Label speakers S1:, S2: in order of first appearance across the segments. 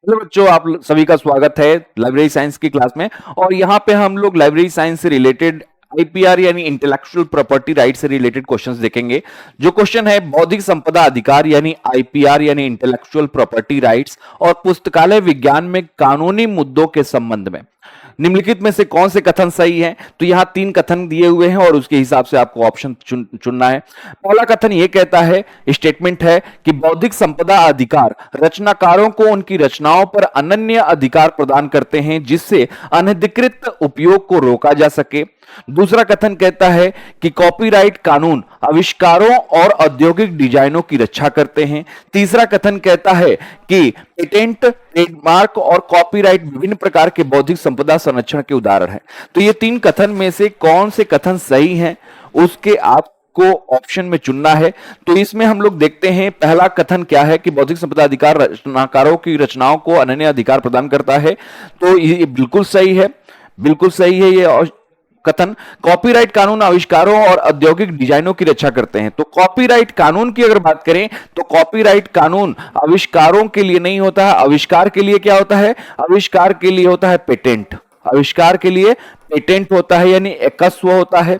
S1: Hello बच्चों, सभी का स्वागत है लाइब्रेरी साइंस की क्लास में। और यहाँ पे हम लोग लाइब्रेरी साइंस से रिलेटेड आईपीआर यानी इंटेलेक्चुअल प्रॉपर्टी राइट से रिलेटेड क्वेश्चंस देखेंगे। जो क्वेश्चन है बौद्धिक संपदा अधिकार यानी आईपीआर यानी इंटेलेक्चुअल प्रॉपर्टी राइट्स और पुस्तकालय विज्ञान में कानूनी मुद्दों के संबंध में निम्नलिखित में से कौन से कथन सही हैं। तो यहाँ 3 कथन दिए हुए हैं और उसके हिसाब से आपको ऑप्शन चुनना है। पहला कथन ये कहता है, स्टेटमेंट है कि बौद्धिक संपदा अधिकार रचनाकारों को उनकी रचनाओं पर अनन्य अधिकार प्रदान करते हैं जिससे अनधिकृत उपयोग को रोका जा सके। दूसरा कथन कहता है कि कॉपीराइट कानून आविष्कारों और औद्योगिक डिजाइनों की रक्षा करते हैं। तीसरा कथन कहता है कि पेटेंट, ट्रेडमार्क और कॉपीराइट विभिन्न प्रकार के बौद्धिक संपदा संरक्षण के उदाहरण हैं। तो ये 3 कथन में से कौन से कथन सही हैं उसके को ऑप्शन में चुनना है। तो इसमें हम लोग देखते हैं पहला कथन क्या है कि बौद्धिक संपदा अधिकार रचनाकारों की रचनाओं को अनन्य अधिकार प्रदान करता है। तो ये बिल्कुल सही है, बिल्कुल सही है ये कथन। कॉपीराइट कानून आविष्कारों और औद्योगिक डिजाइनों की रक्षा करते हैं। तो कॉपीराइट कानून की अगर बात करें तो कॉपीराइट कानून आविष्कारों के लिए नहीं होता है। आविष्कार के लिए क्या होता है? आविष्कार के लिए होता है पेटेंट। आविष्कार के लिए पेटेंट होता है यानी एकस्व होता है।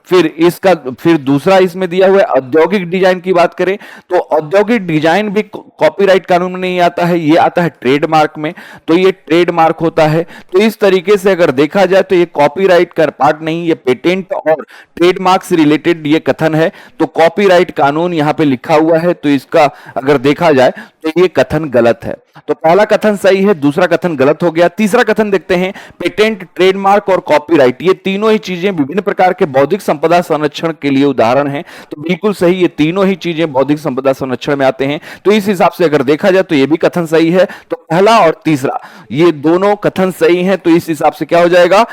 S1: फिर दूसरा इसमें दिया हुआ है औद्योगिक डिजाइन की बात करें तो औद्योगिक डिजाइन भी कॉपीराइट कानून में नहीं आता है, ये आता है ट्रेडमार्क में। तो ये ट्रेडमार्क होता है। तो इस तरीके से अगर देखा जाए तो ये कॉपीराइट का पार्ट नहीं, ये पेटेंट और ट्रेडमार्क से रिलेटेड ये कथन है। तो कॉपीराइट कानून यहां पे लिखा हुआ है तो इसका अगर देखा जाए तो ये कथन गलत है। तो पहला कथन सही है, दूसरा कथन गलत हो गया। तीसरा कथन देखते हैं, पेटेंट, ट्रेडमार्क और कॉपीराइट ये तीनों ही चीजें विभिन्न प्रकार के बौद्धिक संपदा संरक्षण के लिए उदाहरण हैं। तो बिल्कुल सही, ये तीनों ही चीजें बौद्धिक संपदा संरक्षण में आते हैं। तो इस हिसाब से अगर देखा जाए तो ये भी कथन सही है। तो पहला और तीसरा ये दोनों कथन सही हैं। तो इस हिसाब से क्या हो जाएगा?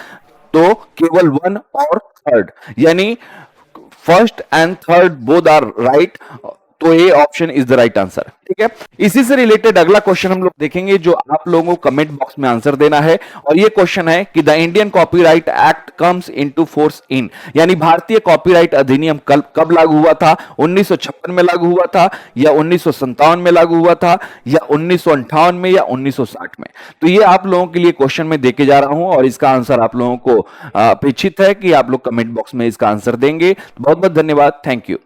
S1: तो केवल 1 और 3 यानी first and third both are right. तो ये option is the right answer. ठीक है, इसी से रिलेटेड अगला क्वेश्चन हम लोग देखेंगे जो आप लोगों को कमेंट बॉक्स में आंसर देना है। और ये क्वेश्चन है कि the Indian copyright act comes into force in यानी भारतीय कॉपीराइट अधिनियम कब लागू हुआ था? 1956 में लागू हुआ था या 1957 में लागू हुआ था या 1958 में या 1960 में? तो ये आप लोगों के लिए क्वेश्चन में देके जा रहा हूं और इसका आंसर आप लोगों को अपेक्षित है कि आप लोग कमेंट बॉक्स में इसका आंसर देंगे। बहुत बहुत धन्यवाद, थैंक यू।